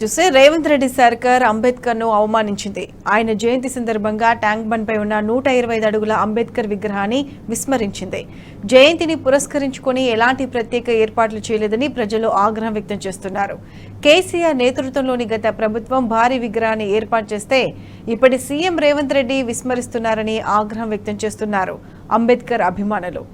చూస్తే రేవంత్ రెడ్డి సర్కార్ అంబేద్కర్ ను అవమానించింది. ఆయన జయంతి సందర్భంగా ట్యాంక్ బండ్ పై ఉన్న 125 అడుగుల అంబేద్కర్ విగ్రహాన్ని విస్మరించింది. జయంతిని పురస్కరించుకుని ఎలాంటి ప్రత్యేక ఏర్పాట్లు చేయలేదని ప్రజలు ఆగ్రహం వ్యక్తం చేస్తున్నారు. కేసీఆర్ నేతృత్వంలోని గత ప్రభుత్వం భారీ విగ్రహాన్ని ఏర్పాటు చేస్తే ఇప్పటి సీఎం రేవంత్ రెడ్డి విస్మరిస్తున్నారని ఆగ్రహం వ్యక్తం చేస్తున్నారు అంబేద్కర్ అభిమానులు.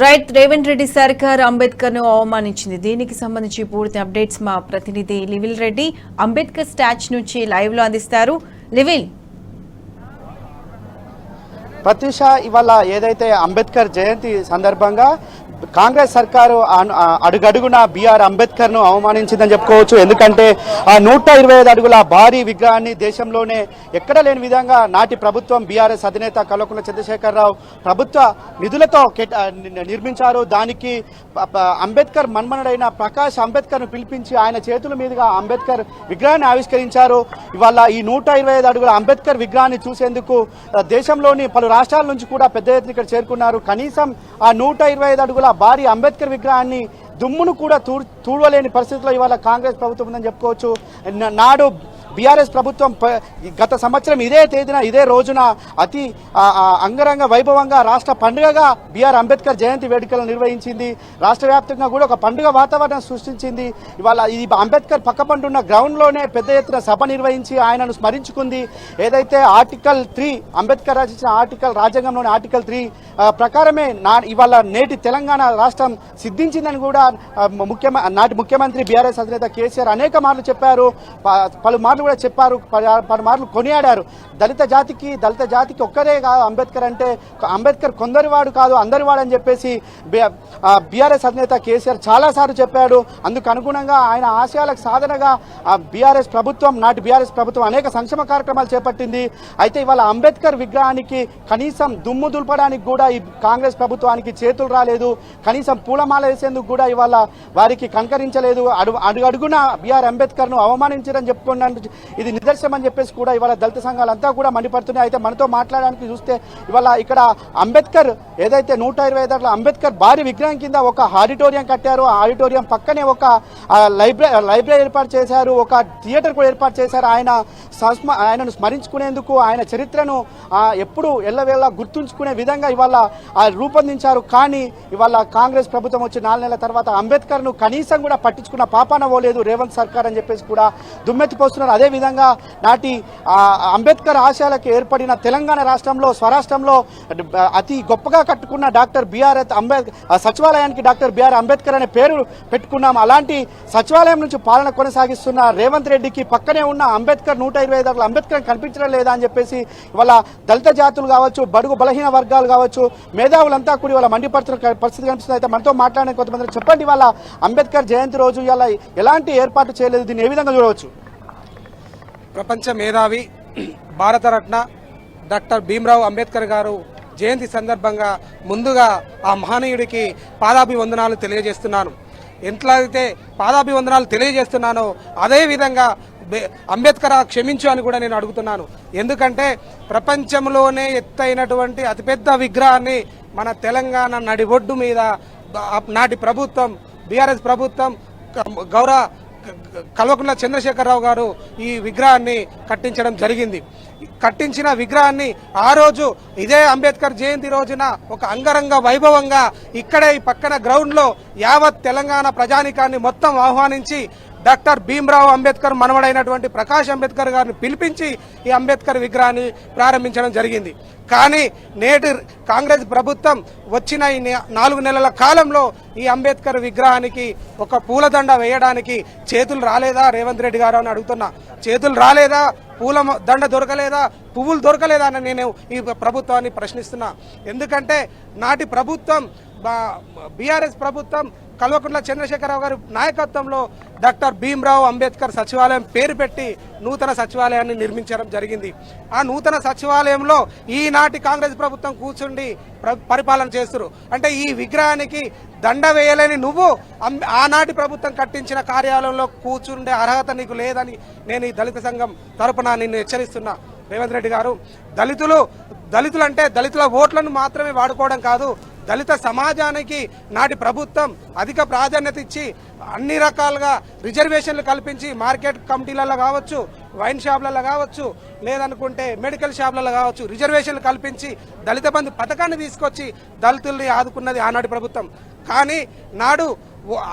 రైట్, రేవంత్ రెడ్డి సర్కార్ అంబేద్కర్ ను అవమానించింది. దీనికి సంబంధించి పూర్తి అప్డేట్స్ మా ప్రతినిధి లివిల్ రెడ్డి అంబేద్కర్ స్టాచ్యూ నుంచి లైవ్ లో అందిస్తారు. లివిల్, ప్రత్యూష, ఇవాళ ఏదైతే అంబేద్కర్ జయంతి సందర్భంగా కాంగ్రెస్ సర్కారు అడుగడుగున బిఆర్ అంబేద్కర్ ను అవమానించిందని చెప్పుకోవచ్చు. ఎందుకంటే ఆ 125 అడుగుల భారీ విగ్రహాన్ని దేశంలోనే ఎక్కడ లేని విధంగా నాటి ప్రభుత్వం బీఆర్ఎస్ అధినేత కల్వకుంట్ల చంద్రశేఖరరావు ప్రభుత్వ నిధులతో నిర్మించారు. దానికి అంబేద్కర్ మన్మనుడైన ప్రకాష్ అంబేద్కర్ ను పిలిపించి ఆయన చేతుల మీదుగా అంబేద్కర్ విగ్రహాన్ని ఆవిష్కరించారు. ఇవాళ ఈ 125 అడుగుల అంబేద్కర్ విగ్రహాన్ని చూసేందుకు దేశంలోని పలు రాష్ట్రాల నుంచి కూడా పెద్ద ఎత్తున ఇక్కడ చేరుకున్నారు. కనీసం ఆ 125 అడుగుల భారీ అంబేద్కర్ విగ్రహాన్ని దుమ్మును కూడా తూడవలేని పరిస్థితిలో ఇవాళ కాంగ్రెస్ ప్రభుత్వం ఉందని చెప్పుకోవచ్చు. నాడు బీఆర్ఎస్ ప్రభుత్వం గత సంవత్సరం ఇదే తేదీన ఇదే రోజున అతి అంగరంగ వైభవంగా రాష్ట్ర పండుగగా బిఆర్ అంబేద్కర్ జయంతి వేడుకలు నిర్వహించింది. రాష్ట్ర వ్యాప్తంగా కూడా ఒక పండుగ వాతావరణం సృష్టించింది. ఇవాళ ఈ అంబేద్కర్ పక్కపంటున్న గ్రౌండ్లోనే పెద్ద ఎత్తున సభ నిర్వహించి ఆయనను స్మరించుకుంది. ఏదైతే ఆర్టికల్ 3 అంబేద్కర్ రచించిన రాజ్యాంగంలోని ఆర్టికల్ 3 ప్రకారమే ఇవాళ నేటి తెలంగాణ రాష్ట్రం సిద్ధించిందని కూడా నాటి ముఖ్యమంత్రి బీఆర్ఎస్ అధినేత కేసీఆర్ అనేక మార్లు చెప్పారు, పలుమార్లు కూడా చెప్పారు, పలుమార్లు కొనియాడారు. దళిత జాతికి ఒక్కరే కాదు అంబేద్కర్ అంటే, అంబేద్కర్ కొందరివాడు కాదు అందరివాడు అని చెప్పేసి బీఆర్ఎస్ అధినేత కేసీఆర్ చాలాసార్లు చెప్పాడు. అందుకు అనుగుణంగా ఆయన ఆశయాలకు సాధనగా నాటి బీఆర్ఎస్ ప్రభుత్వం అనేక సంక్షేమ కార్యక్రమాలు చేపట్టింది. అయితే ఇవాళ అంబేద్కర్ విగ్రహానికి కనీసం దుమ్ము దులపడానికి కూడా ఈ కాంగ్రెస్ ప్రభుత్వానికి చేతులు రాలేదు. కనీసం పూలమాల వేసేందుకు కూడా ఇవాళ వారికి కనకరించలేదు. అడుగడుగున బిఆర్ అంబేద్కర్ ను అవమానించారని చెప్పుకున్నాను. ఇది నిదర్శనం అని చెప్పేసి కూడా ఇవాళ దళిత సంఘాలంతా కూడా మండిపడుతున్నాయి. అయితే మనతో మాట్లాడడానికి చూస్తే ఇవాళ ఇక్కడ అంబేద్కర్ ఏదైతే 125 అడుగుల అంబేద్కర్ భారీ విగ్రహం కింద ఒక ఆడిటోరియం కట్టారు. ఆ ఆడిటోరియం పక్కనే ఒక లైబ్రరీ ఏర్పాటు చేశారు, ఒక థియేటర్ కూడా ఏర్పాటు చేశారు. ఆయనను స్మరించుకునేందుకు, ఆయన చరిత్రను ఎప్పుడు ఎల్లవేళ గుర్తుంచుకునే విధంగా ఇవాళ రూపొందించారు. కానీ ఇవాళ కాంగ్రెస్ ప్రభుత్వం వచ్చి 4 నెలల తర్వాత అంబేద్కర్ ను కనీసం కూడా పట్టించుకున్న పాపాన పోలేదు రేవంత్ సర్కార్ అని చెప్పేసి కూడా దుమ్మెత్తిపోస్తున్నారు. అదేవిధంగా నాటి అంబేద్కర్ ఆశయాలకు ఏర్పడిన తెలంగాణ రాష్ట్రంలో స్వరాష్ట్రంలో అతి గొప్పగా కట్టుకున్న డాక్టర్ బిఆర్ సచివాలయానికి డాక్టర్ బిఆర్ అంబేద్కర్ అనే పేరు పెట్టుకున్నాం. అలాంటి సచివాలయం నుంచి పాలన కొనసాగిస్తున్న రేవంత్ రెడ్డికి పక్కనే ఉన్న అంబేద్కర్ 125 అడుగుల అంబేద్కర్ కనిపించడం లేదా అని చెప్పేసి ఇవాళ దళిత జాతులు కావచ్చు, బడుగు బలహీన వర్గాలు కావచ్చు, మేధావులంతా కూడా ఇవాళ మండిపడుతున్న పరిస్థితి కనిపిస్తుంది. అయితే మనతో మాట్లాడిన కొంతమంది చెప్పండి, ఇవాళ అంబేద్కర్ జయంతి రోజు ఇవాళ ఎలాంటి ఏర్పాటు చేయలేదు, దీన్ని ఏ విధంగా చూడవచ్చు? ప్రపంచ మేధావి భారతరత్న డాక్టర్ భీమ్రావ్ అంబేద్కర్ గారు జయంతి సందర్భంగా ముందుగా ఆ మహనీయుడికి పాదాభివందనాలు తెలియజేస్తున్నాను. ఎట్లయితే పాదాభివందనాలు తెలియజేస్తున్నానో అదేవిధంగా అంబేద్కర్ క్షమించు అని కూడా నేను అడుగుతున్నాను. ఎందుకంటే ప్రపంచంలోనే ఎత్తైనటువంటి అతిపెద్ద విగ్రహాన్ని మన తెలంగాణ నడిబొడ్డు మీద నాటి ప్రభుత్వం బీఆర్ఎస్ ప్రభుత్వం గౌరవ కల్వకుంట్ల చంద్రశేఖరరావు గారు ఈ విగ్రహాన్ని కట్టించడం జరిగింది. కట్టించిన విగ్రహాన్ని ఆ రోజు ఇదే అంబేద్కర్ జయంతి రోజున ఒక అంగరంగ వైభవంగా ఇక్కడే ఈ పక్కన గ్రౌండ్లో యావత్ తెలంగాణ ప్రజానికాన్ని మొత్తం ఆహ్వానించి డాక్టర్ భీమ్రావ్ అంబేద్కర్ మనవడైనటువంటి ప్రకాష్ అంబేద్కర్ గారిని పిలిపించి ఈ అంబేద్కర్ విగ్రహాన్ని ప్రారంభించడం జరిగింది. కానీ నేటి కాంగ్రెస్ ప్రభుత్వం వచ్చిన ఈ 4 నెలల కాలంలో ఈ అంబేద్కర్ విగ్రహానికి ఒక పూలదండ వేయడానికి చేతులు రాలేదా రేవంత్ రెడ్డి గారు అని అడుగుతున్నా. చేతులు రాలేదా, పూల దండ దొరకలేదా, పువ్వులు దొరకలేదా అని నేను ఈ ప్రభుత్వాన్ని ప్రశ్నిస్తున్నా. ఎందుకంటే నాటి ప్రభుత్వం బీఆర్ఎస్ ప్రభుత్వం కల్వకుంట్ల చంద్రశేఖరరావు గారి నాయకత్వంలో డాక్టర్ భీమ్రావ్ అంబేద్కర్ సచివాలయం పేరు పెట్టి నూతన సచివాలయాన్ని నిర్మించడం జరిగింది. ఆ నూతన సచివాలయంలో ఈనాటి కాంగ్రెస్ ప్రభుత్వం కూర్చుండి పరిపాలన చేస్తున్నారు. అంటే ఈ విగ్రహానికి దండ వేయలేని నువ్వు ఆనాటి ప్రభుత్వం కట్టించిన కార్యాలయంలో కూర్చుండే అర్హత నీకు లేదని నేను ఈ దళిత సంఘం తరపున నిన్ను హెచ్చరిస్తున్నా. రేవంత్ రెడ్డి గారు, దళితులు అంటే దళితుల ఓట్లను మాత్రమే వాడుకోవడం కాదు, దళిత సమాజానికి నాటి ప్రభుత్వం అధిక ప్రాధాన్యత ఇచ్చి అన్ని రకాలుగా రిజర్వేషన్లు కల్పించి మార్కెట్ కమిటీలలో కావచ్చు, వైన్ షాపులలో కావచ్చు, లేదనుకుంటే మెడికల్ షాపులలో కావచ్చు రిజర్వేషన్లు కల్పించి దళిత బంధు పథకాన్ని తీసుకొచ్చి దళితుల్ని ఆదుకున్నది ఆనాటి ప్రభుత్వం. కానీ నాడు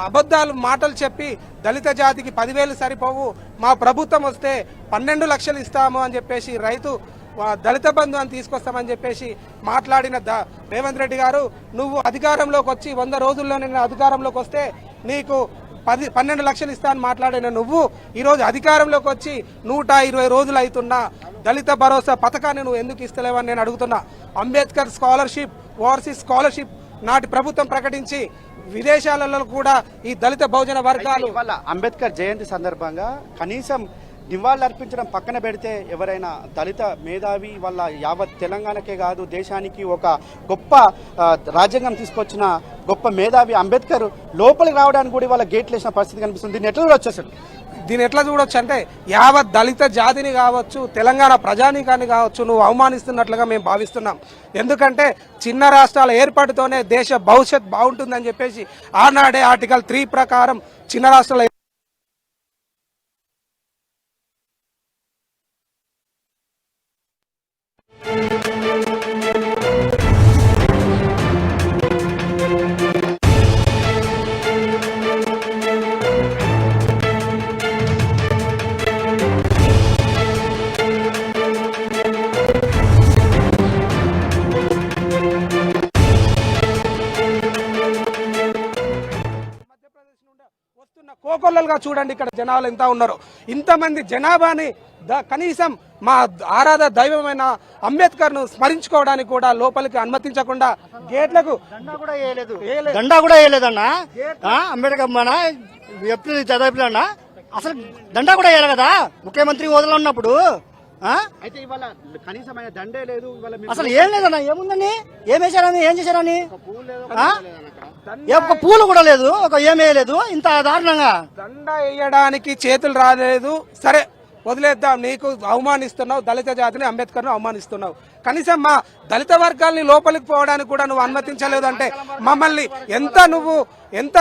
అబద్ధాలు మాటలు చెప్పి దళిత జాతికి 10,000 సరిపోవు, మా ప్రభుత్వం వస్తే 12 లక్షలు ఇస్తాము అని చెప్పేసి రైతు దళిత బంధు అని తీసుకొస్తామని చెప్పేసి మాట్లాడిన రేవంత్ రెడ్డి గారు, నువ్వు అధికారంలోకి వచ్చి 100 రోజుల్లో నేను అధికారంలోకి వస్తే నీకు 12 లక్షలు ఇస్తా అని మాట్లాడిన నువ్వు ఈరోజు అధికారంలోకి వచ్చి 120 రోజులు అవుతున్నా దళిత భరోసా పథకాన్ని నువ్వు ఎందుకు ఇస్తలేవని నేను అడుగుతున్నా. అంబేద్కర్ స్కాలర్షిప్, ఓవర్సీస్ స్కాలర్షిప్ నాటి ప్రభుత్వం ప్రకటించి విదేశాలలో కూడా ఈ దళిత బహుజన వర్గాలు అంబేద్కర్ జయంతి సందర్భంగా కనీసం నివాళులు అర్పించడం పక్కన పెడితే ఎవరైనా దళిత మేధావి వల్ల యావత్ తెలంగాణకే కాదు దేశానికి ఒక గొప్ప రాజ్యాంగం తీసుకొచ్చిన గొప్ప మేధావి అంబేద్కర్ లోపలికి రావడానికి కూడా వాళ్ళ గేట్లు వేసిన పరిస్థితి కనిపిస్తుంది. దీన్ని ఎట్లా చూడొచ్చు అసలు? దీన్ని ఎట్లా చూడొచ్చు అంటే యావత్ దళిత జాతిని కావచ్చు, తెలంగాణ ప్రజానీకాన్ని కావచ్చు నువ్వు అవమానిస్తున్నట్లుగా మేము భావిస్తున్నాం. ఎందుకంటే చిన్న రాష్ట్రాల ఏర్పాటుతోనే దేశ భవిష్యత్ బాగుంటుందని చెప్పేసి ఆనాడే ఆర్టికల్ 3 ప్రకారం చిన్న రాష్ట్రాల కోకొల్లలుగా చూడండి ఇక్కడ జనాలు ఎంత ఉన్నారో. ఇంతమంది జనాభాని కనీసం మా ఆరాధ దైవమైన అంబేద్కర్ ను స్మరించుకోవడానికి కూడా లోపలికి అనుమతించకుండా గేట్లకు దండా కూడా వేయలేదన్నా. అంబేద్కర్ మన ఎప్పుడు చదివినా అసలు దండా కూడా వేయాలి కదా ముఖ్యమంత్రి హోదాలో ఉన్నప్పుడు. అయితే ఇవాళ కనీసం దండే లేదు, అసలు ఏం లేదన్నా. ఏముందని, ఏం వేశారని, ఏం చేశారని? ఒక పూలు కూడా లేదు, ఒక ఏం వేయలేదు. ఇంత దారుణంగా దండ వేయడానికి చేతులు రాలేదు. సరే వదిలేద్దాం, నీకు అవమానిస్తున్నావు దళిత జాతిని, అంబేద్కర్ ను అవమానిస్తున్నావు. కనీసం మా దళిత వర్గాల్ని లోపలికి పోవడానికి కూడా నువ్వు అనుమతించలేదు అంటే మమ్మల్ని ఎంత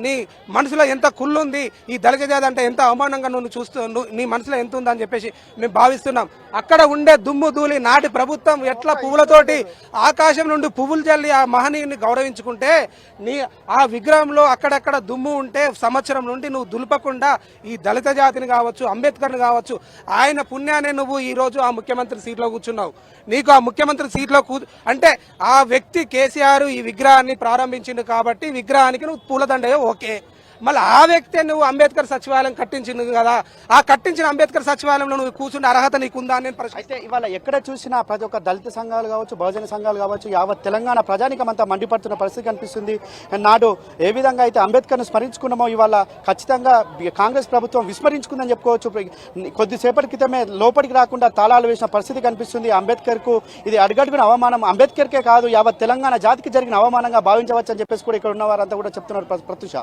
నీ మనసులో ఎంత కుళ్ళుంది, ఈ దళిత జాతి అంటే ఎంత అవమానంగా నువ్వు చూస్తూ నీ మనసులో ఎంత ఉందని చెప్పేసి మేము భావిస్తున్నాం. అక్కడ ఉండే దుమ్ము ధూళి నాటి ప్రభుత్వం ఎట్లా పువ్వులతోటి ఆకాశం నుండి పువ్వులు చల్లి ఆ మహనీయుని గౌరవించుకుంటే ఆ విగ్రహంలో అక్కడక్కడ దుమ్ము ఉంటే సంవత్సరం నుండి నువ్వు దులపకుండా ఈ దళిత జాతిని కావచ్చు, అంబేద్కర్ని కావచ్చు, ఆయన పుణ్యాన్ని నువ్వు ఈ రోజు ఆ ముఖ్యమంత్రి సీట్లో కూర్చున్నావు. నీకు ఆ ముఖ్యమంత్రి సీట్లో అంటే ఆ వ్యక్తి కేసీఆర్ ఈ విగ్రహాన్ని ప్రారంభించిండు కాబట్టి విగ్రహానికి నువ్వు పూలదండయో ఓకే. మళ్ళీ ఆ వ్యక్తే నువ్వు అంబేద్కర్ సచివాలయం కట్టించింది కదా, ఆ కట్టించిన అంబేద్కర్ సచివాలయంలో నువ్వు కూర్చుంటే అర్హత నీకుందా అని నేను అయితే ఇవాళ ఎక్కడ చూసినా ప్రతి ఒక్క దళిత సంఘాలు కావచ్చు, బహుజన సంఘాలు కావచ్చు, యావత్ తెలంగాణ ప్రజానికం అంతా మండిపడుతున్న పరిస్థితి కనిపిస్తుంది. నాడు ఏ విధంగా అయితే అంబేద్కర్ను స్మరించుకున్నామో ఇవాళ ఖచ్చితంగా కాంగ్రెస్ ప్రభుత్వం విస్మరించుకుందని చెప్పుకోవచ్చు. కొద్దిసేపటి క్రితమే లోపలికి రాకుండా తాళాలు వేసిన పరిస్థితి కనిపిస్తుంది. అంబేద్కర్కు ఇది అడుగడుగున అవమానం, అంబేద్కర్కే కాదు యావత్ తెలంగాణ జాతికి జరిగిన అవమానంగా భావించవచ్చు అని చెప్పేసి కూడా ఇక్కడ ఉన్న వారంతా కూడా చెప్తున్నారు. ప్రత్యూష.